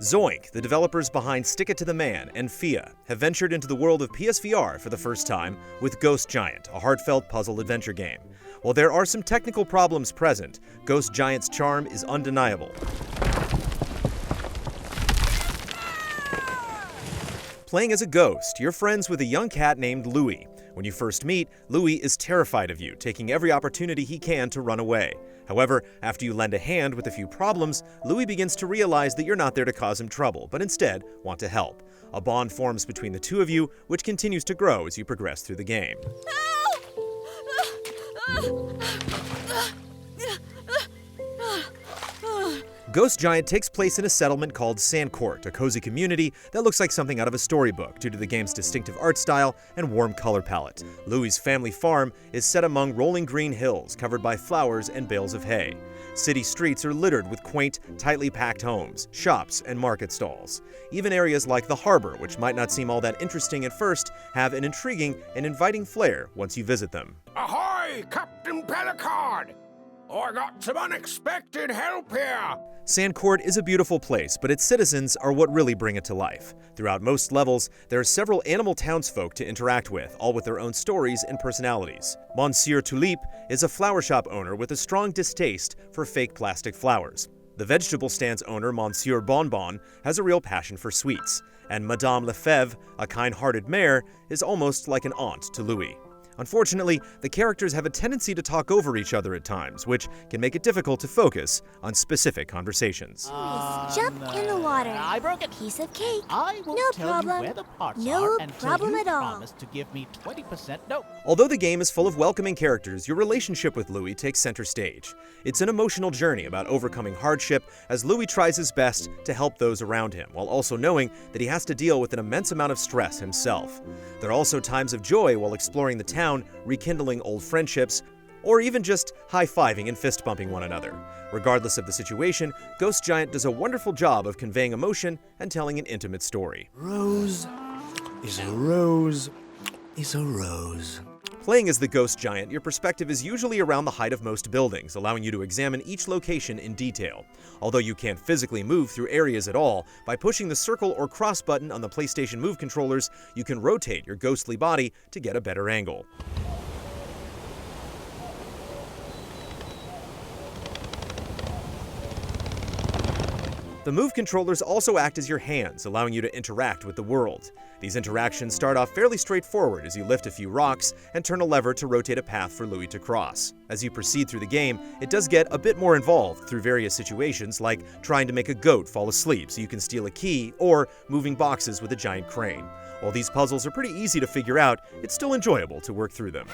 Zoink, the developers behind Stick It to the Man and Fia, have ventured into the world of PSVR for the first time with Ghost Giant, a heartfelt puzzle adventure game. While there are some technical problems present, Ghost Giant's charm is undeniable. Playing as a ghost, you're friends with a young cat named Louie. When you first meet, Louie is terrified of you, taking every opportunity he can to run away. However, after you lend a hand with a few problems, Louie begins to realize that you're not there to cause him trouble, but instead want to help. A bond forms between the two of you, which continues to grow as you progress through the game. Ghost Giant takes place in a settlement called Sandcourt, a cozy community that looks like something out of a storybook due to the game's distinctive art style and warm color palette. Louie's family farm is set among rolling green hills covered by flowers and bales of hay. City streets are littered with quaint, tightly packed homes, shops, and market stalls. Even areas like the harbor, which might not seem all that interesting at first, have an intriguing and inviting flair once you visit them. Ahoy, Captain Pelicard! I got some unexpected help here! Sandcourt is a beautiful place, but its citizens are what really bring it to life. Throughout most levels, there are several animal townsfolk to interact with, all with their own stories and personalities. Monsieur Tulip is a flower shop owner with a strong distaste for fake plastic flowers. The vegetable stand's owner, Monsieur Bonbon, has a real passion for sweets. And Madame Lefebvre, a kind-hearted mare, is almost like an aunt to Louis. Unfortunately, the characters have a tendency to talk over each other at times, which can make it difficult to focus on specific conversations. Jump in the water. I broke it. Piece of cake. I will No tell problem. you where the parts No are until problem you at all. promise to give me 20%. No. Although the game is full of welcoming characters, your relationship with Louis takes center stage. It's an emotional journey about overcoming hardship as Louis tries his best to help those around him, while also knowing that he has to deal with an immense amount of stress himself. There are also times of joy while exploring the town, rekindling old friendships, or even just high-fiving and fist-bumping one another. Regardless of the situation, Ghost Giant does a wonderful job of conveying emotion and telling an intimate story. Rose is a rose is a rose. Playing as the Ghost Giant, your perspective is usually around the height of most buildings, allowing you to examine each location in detail. Although you can't physically move through areas at all, by pushing the circle or cross button on the PlayStation Move controllers, you can rotate your ghostly body to get a better angle. The Move controllers also act as your hands, allowing you to interact with the world. These interactions start off fairly straightforward as you lift a few rocks and turn a lever to rotate a path for Louis to cross. As you proceed through the game, it does get a bit more involved through various situations like trying to make a goat fall asleep so you can steal a key, or moving boxes with a giant crane. While these puzzles are pretty easy to figure out, it's still enjoyable to work through them.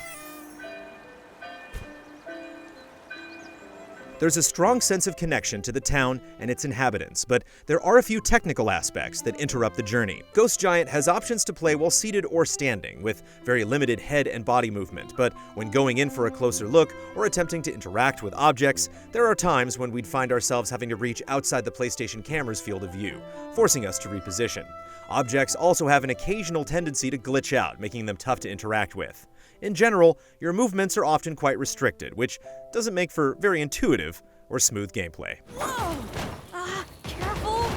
There's a strong sense of connection to the town and its inhabitants, but there are a few technical aspects that interrupt the journey. Ghost Giant has options to play while seated or standing, with very limited head and body movement, but when going in for a closer look or attempting to interact with objects, there are times when we'd find ourselves having to reach outside the PlayStation camera's field of view, forcing us to reposition. Objects also have an occasional tendency to glitch out, making them tough to interact with. In general, your movements are often quite restricted, which doesn't make for very intuitive or smooth gameplay. Whoa! Careful!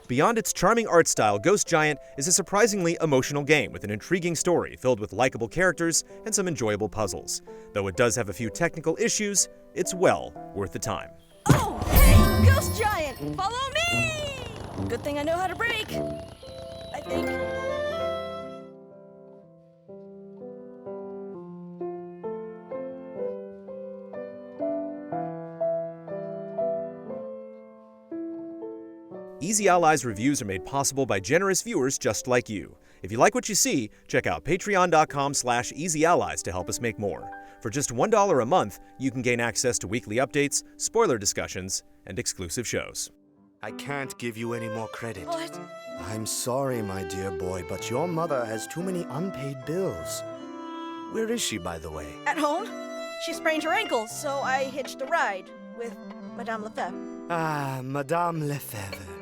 Beyond its charming art style, Ghost Giant is a surprisingly emotional game with an intriguing story filled with likable characters and some enjoyable puzzles. Though it does have a few technical issues, it's well worth the time. Oh, hey, Ghost Giant, follow me! Good thing I know how to brake, I think. Easy Allies reviews are made possible by generous viewers just like you. If you like what you see, check out patreon.com/easyallies to help us make more. For just $1 a month, you can gain access to weekly updates, spoiler discussions, and exclusive shows. I can't give you any more credit. What? I'm sorry, my dear boy, but your mother has too many unpaid bills. Where is she, by the way? At home? She sprained her ankle, so I hitched a ride with Madame Lefebvre. Ah, Madame Lefebvre.